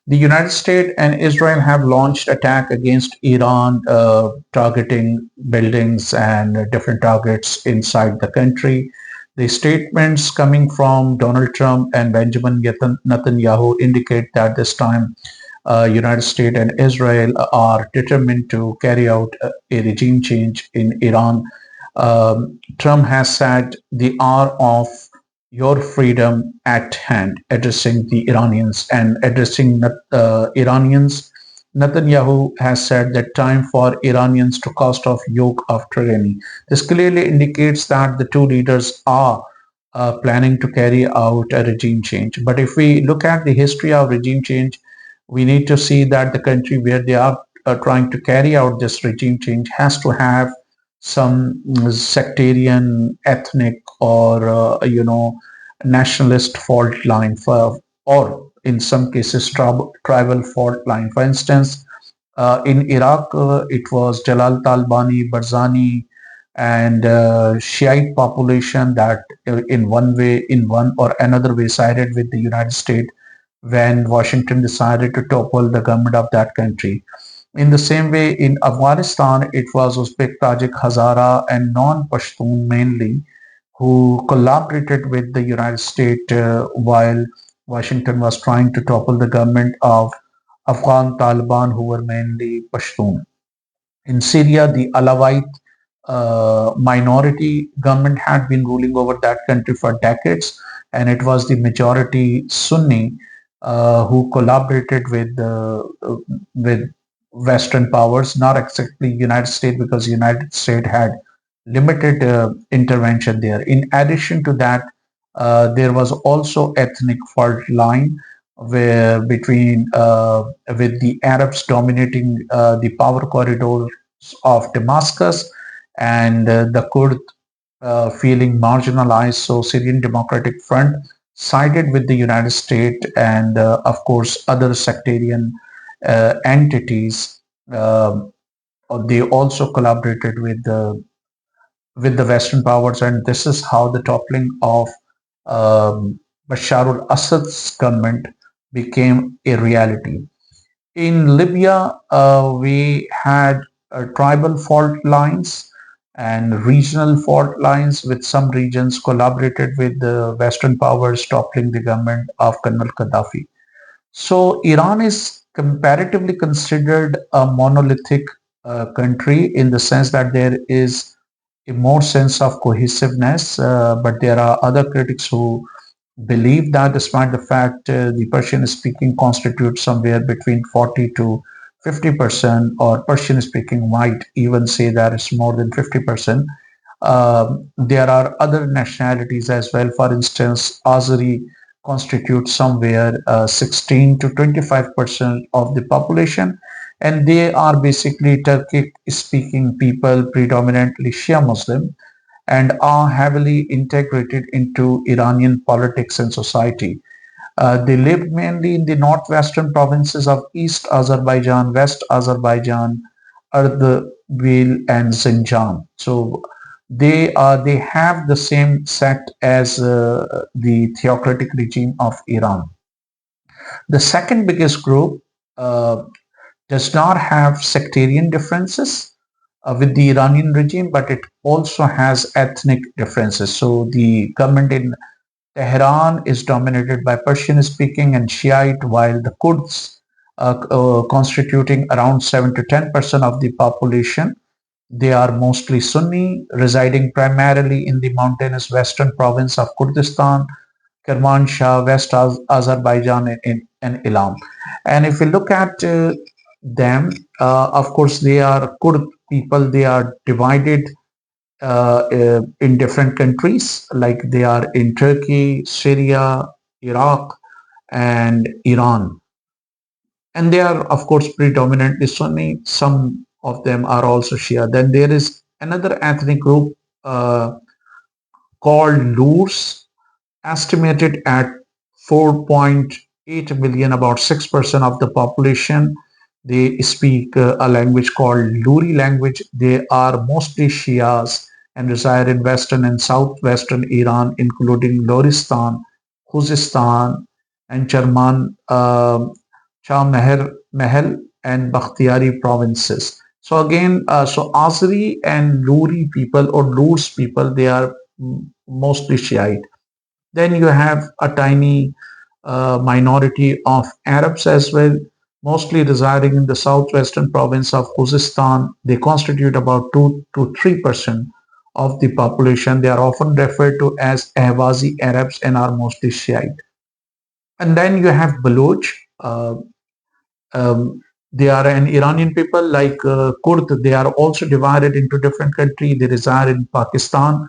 The United States and Israel have launched attack against Iran, targeting buildings and different targets inside the country. The statements coming from Donald Trump and Benjamin Netanyahu indicate that this time United States and Israel are determined to carry out a regime change in Iran. Trump has said the hour of your freedom at hand, addressing the Iranians and addressing Iranians. Netanyahu has said that time for Iranians to cast off yoke of tyranny. This clearly indicates that the two leaders are planning to carry out a regime change. But if we look at the history of regime change, we need to see that the country where they are trying to carry out this regime change has to have some sectarian, ethnic, or nationalist fault line for, or in some cases tribal fault line. For instance, in Iraq, it was Jalal Talbani, Barzani, and Shiite population that, in one way, in one or another way, sided with the United States when Washington decided to topple the government of that country. In the same way, in Afghanistan, it was Uzbek, Tajik, Hazara, and non-Pashtun mainly who collaborated with the United States while Washington was trying to topple the government of Afghan Taliban, who were mainly Pashtun. In Syria, the Alawite minority government had been ruling over that country for decades, and it was the majority Sunni who collaborated with Western powers, not exactly United States, because United States had limited intervention there. In addition to that, there was also ethnic fault line where between with the Arabs dominating the power corridors of Damascus and the Kurd feeling marginalized. So Syrian Democratic Front sided with the United States and of course other sectarian entities. They also collaborated with the Western powers, and this is how the toppling of Bashar al-Assad's government became a reality. In Libya, we had tribal fault lines and regional fault lines, with some regions collaborated with the Western powers toppling the government of Colonel Gaddafi. So Iran is comparatively considered a monolithic country in the sense that there is a more sense of cohesiveness, but there are other critics who believe that despite the fact the Persian speaking constitutes somewhere between 40 to 50%, or Persian speaking might even say that it's more than 50%. There are other nationalities as well. For instance, Azeri constitutes somewhere 16 to 25% of the population, and they are basically Turkic speaking people, predominantly Shia Muslim, and are heavily integrated into Iranian politics and society. They lived mainly in the northwestern provinces of East Azerbaijan, West Azerbaijan, Ardabil, and Zinjan. So they have the same sect as the theocratic regime of Iran. The second biggest group uh, does not have sectarian differences with the Iranian regime, but it also has ethnic differences. So the government in Tehran is dominated by Persian speaking and Shiite, while the Kurds, constituting around 7 to 10% of the population, they are mostly Sunni, residing primarily in the mountainous western province of Kurdistan, Kermanshah, West Azerbaijan, and Elam. And if we look at them, of course, they are Kurd people. They are divided in different countries, like they are in Turkey, Syria, Iraq, and Iran. And they are, of course, predominantly Sunni. Some of them are also Shia. Then there is another ethnic group called Lurs, estimated at 4.8 million, about 6% of the population. They speak a language called Luri language. They are mostly Shias and reside in western and southwestern Iran, including Loristan, Khuzestan, and Shah Mahal and Bakhtiyari provinces. So again, so Azeri and Luri people or Lurs people, they are mostly Shiite. Then you have a tiny minority of Arabs as well, mostly residing in the southwestern province of Khuzestan. They constitute about 2 to 3% of the population. They are often referred to as Ahwazi Arabs and are mostly Shiite. And then you have Baloch. Um, they are an Iranian people like Kurd. They are also divided into different countries. They reside in Pakistan,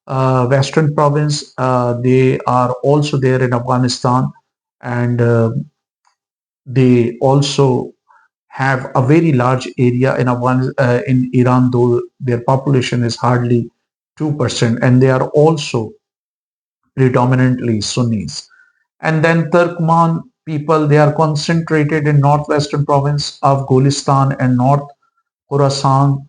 Western province. They are also there in Afghanistan, and they also have a very large area in in Iran, though their population is hardly 2%, and they are also predominantly Sunnis. And then Turkmen people, they are concentrated in northwestern province of Gulistan and North Khorasan,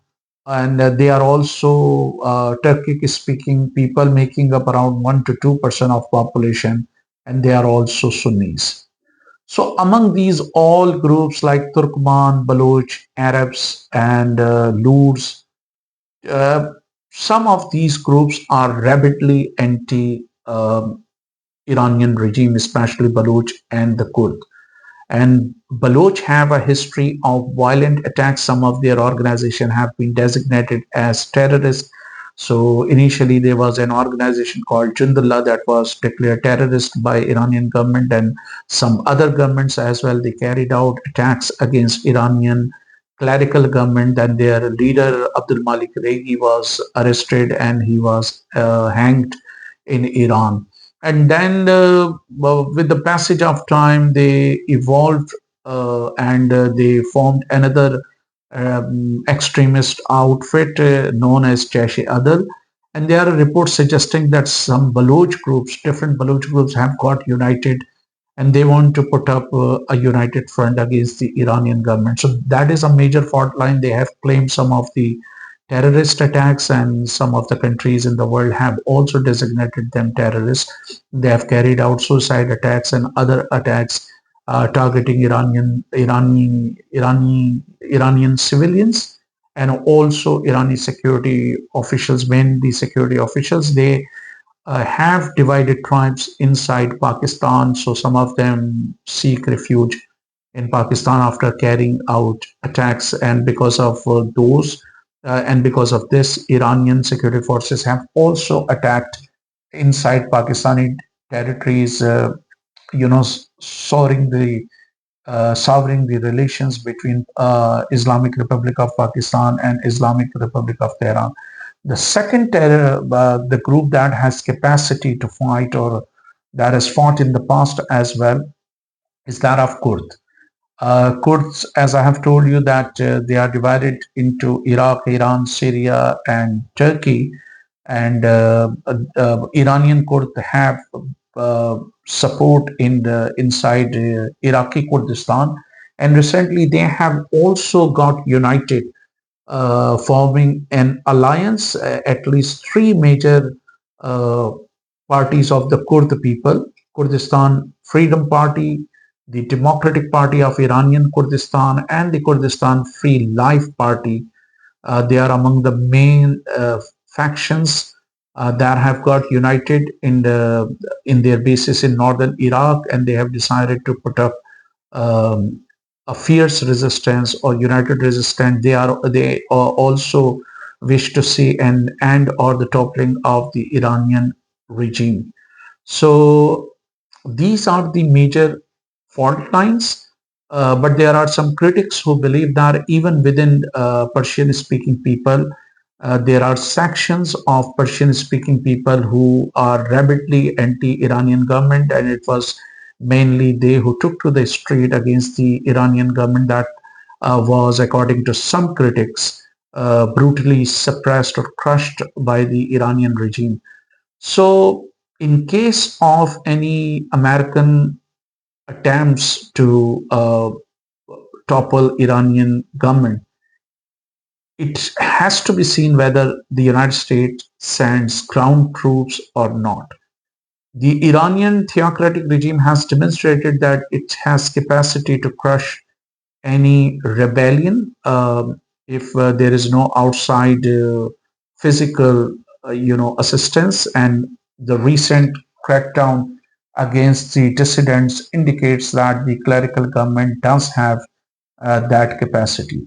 and they are also Turkic speaking people making up around 1 to 2% of population, and they are also Sunnis. So among these all groups like Turkmen, Baloch, Arabs, and Lurs, uh, some of these groups are rabidly anti Iranian regime, especially Baloch and the Kurd. And Baloch have a history of violent attacks. Some of their organization have been designated as terrorists. So initially there was an organization called Jundullah that was declared terrorist by Iranian government and some other governments as well. They carried out attacks against Iranian clerical government. Then their leader Abdul Malik Regi was arrested and he was hanged in Iran. And then well, with the passage of time they evolved and they formed another extremist outfit known as Jaish Adal, and there are reports suggesting that some Baloch groups, different Baloch groups, have got united and they want to put up a united front against the Iranian government. So that is a major fault line. They have claimed some of the terrorist attacks, and some of the countries in the world have also designated them terrorists. They have carried out suicide attacks and other attacks targeting Iranian civilians and also Iranian security officials, mainly security officials. They have divided tribes inside Pakistan, so some of them seek refuge in Pakistan after carrying out attacks, and because of those and because of this, Iranian security forces have also attacked inside Pakistani territories, souring the relations between Islamic Republic of Pakistan and Islamic Republic of Tehran. The second terror, the group that has capacity to fight or that has fought in the past as well, is that of Kurd. Kurds, as I have told you, that they are divided into Iraq, Iran, Syria, and Turkey. And Iranian Kurd have support in the inside Iraqi Kurdistan. And recently, they have also got united, forming an alliance. At least three major uh, parties of the Kurd people: Kurdistan Freedom Party, the Democratic Party of Iranian Kurdistan, and the Kurdistan Free Life Party. They are among the main factions that have got united in their bases in northern Iraq, and they have decided to put up um, a fierce resistance or united resistance. They also wish to see an end or the toppling of the Iranian regime. So these are the major fault lines. But there are some critics who believe that even within Persian speaking people, there are sections of Persian speaking people who are rabidly anti Iranian government, and it was mainly they who took to the street against the Iranian government that was, according to some critics, brutally suppressed or crushed by the Iranian regime. So, in case of any American attempts to topple Iranian government, it has to be seen whether the United States sends ground troops or not. The Iranian theocratic regime has demonstrated that it has capacity to crush any rebellion if there is no outside physical assistance, and the recent crackdown against the dissidents indicates that the clerical government does have that capacity.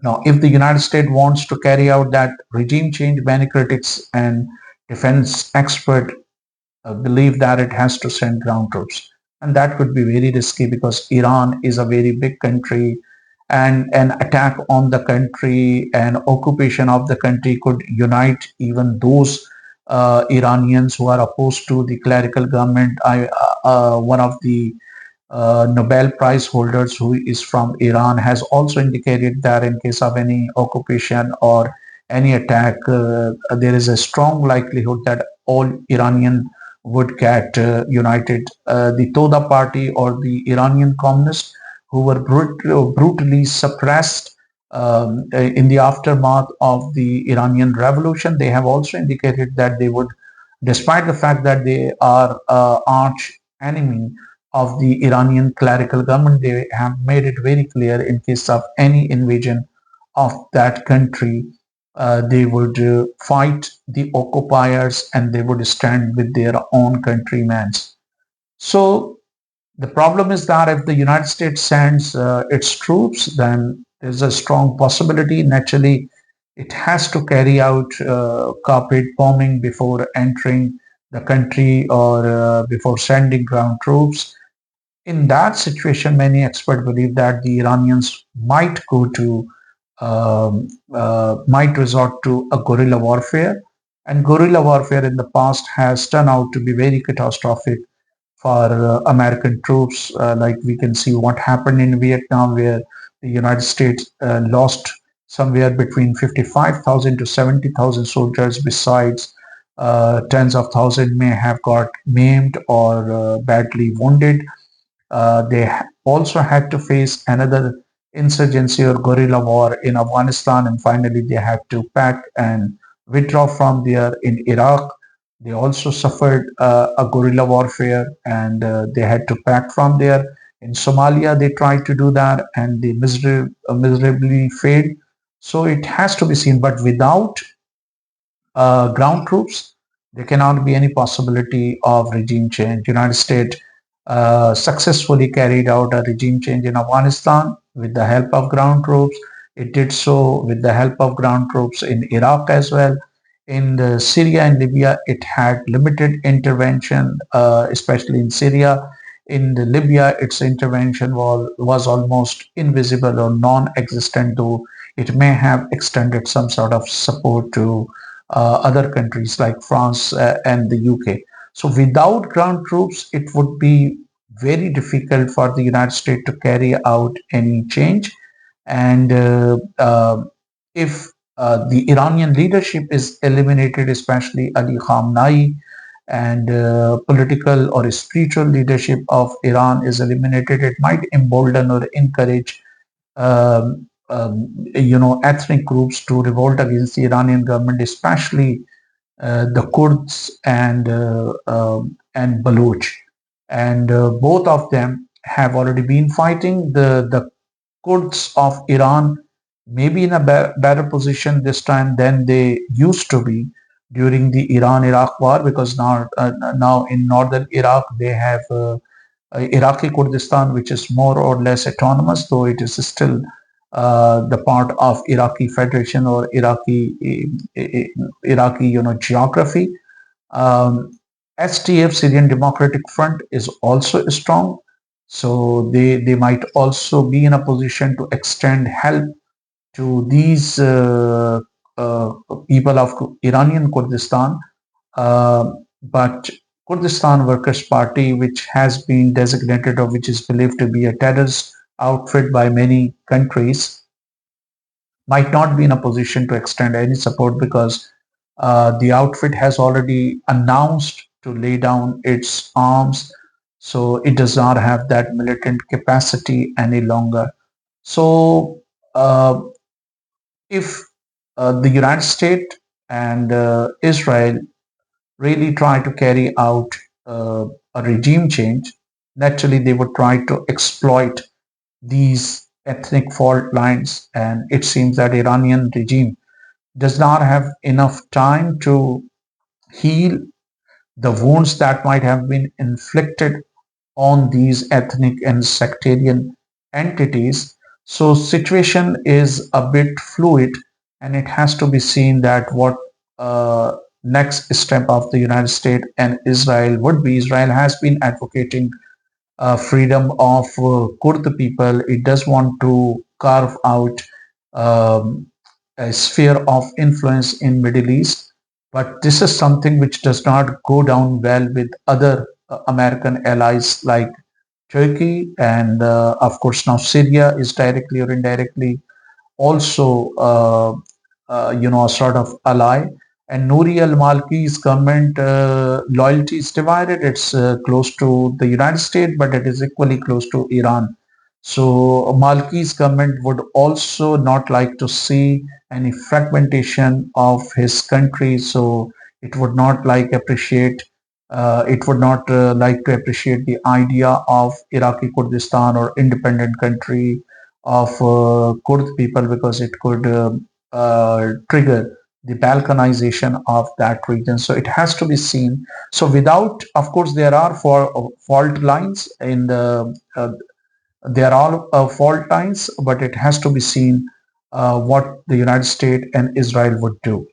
Now, if the United States wants to carry out that regime change, many critics and defense experts believe that it has to send ground troops. And that could be very risky because Iran is a very big country, and an attack on the country and occupation of the country could unite even those Iranians who are opposed to the clerical government. One of the Nobel Prize holders who is from Iran has also indicated that in case of any occupation or any attack, there is a strong likelihood that all Iranian would get united. The Toda party or the Iranian communists who were brutally suppressed in the aftermath of the Iranian revolution, they have also indicated that they would, despite the fact that they are arch enemy of the Iranian clerical government, they have made it very clear in case of any invasion of that country, they would fight the occupiers and they would stand with their own countrymen. So the problem is that if the United States sends its troops, then there's a strong possibility. Naturally, it has to carry out carpet bombing before entering the country or before sending ground troops. In that situation, many experts believe that the Iranians might resort to a guerrilla warfare, and guerrilla warfare in the past has turned out to be very catastrophic for American troops. Like we can see what happened in Vietnam, where the United States lost somewhere between 55,000 to 70,000 soldiers. Besides, tens of thousands may have got maimed or badly wounded. They also had to face another insurgency or guerrilla war in Afghanistan, and finally they had to pack and withdraw from there in Iraq. They also suffered a guerrilla warfare, and they had to pack from there. In Somalia, they tried to do that and they miserably failed. So it has to be seen, but without ground troops, there cannot be any possibility of regime change. United States successfully carried out a regime change in Afghanistan with the help of ground troops. It did so with the help of ground troops in Iraq as well. In Syria and Libya, it had limited intervention, especially in Syria. In Libya, its intervention was almost invisible or non-existent, though it may have extended some sort of support to other countries like France and the UK. So without ground troops, it would be very difficult for the United States to carry out any change. And if the Iranian leadership is eliminated, especially Ali Khamenei, and political or spiritual leadership of Iran is eliminated, it might embolden or encourage ethnic groups to revolt against the Iranian government, especially the Kurds and Baloch, and both of them have already been fighting. The Kurds of Iran may be in a better position this time than they used to be during the Iran-Iraq war, because now in northern Iraq they have Iraqi Kurdistan, which is more or less autonomous, though it is still the part of Iraqi Federation or Iraqi geography. SDF, Syrian Democratic Front, is also strong, so they might also be in a position to extend help to these uh, people of Iranian Kurdistan. But Kurdistan Workers' Party, which has been designated or which is believed to be a terrorist outfit by many countries, might not be in a position to extend any support because the outfit has already announced to lay down its arms, so it does not have that militant capacity any longer. So, if the United States and Israel really try to carry out a regime change, naturally they would try to exploit these ethnic fault lines. And it seems that Iranian regime does not have enough time to heal the wounds that might have been inflicted on these ethnic and sectarian entities. So situation is a bit fluid, and it has to be seen that what next step of the United States and Israel would be. Israel has been advocating freedom of Kurd people. It does want to carve out um, a sphere of influence in Middle East, but this is something which does not go down well with other American allies like Turkey, and of course now Syria is directly or indirectly also a sort of ally. And Nouri al-Malki's government loyalty is divided. It's close to the United States, but it is equally close to Iran. So Malki's government would also not like to see any fragmentation of his country. So it would not like appreciate. It would not like to appreciate the idea of Iraqi Kurdistan or independent country of Kurd people, because it could trigger the balkanization of that region. So it has to be seen. So without, of course, there are fault lines in the they are all fault lines, but it has to be seen what the United States and Israel would do.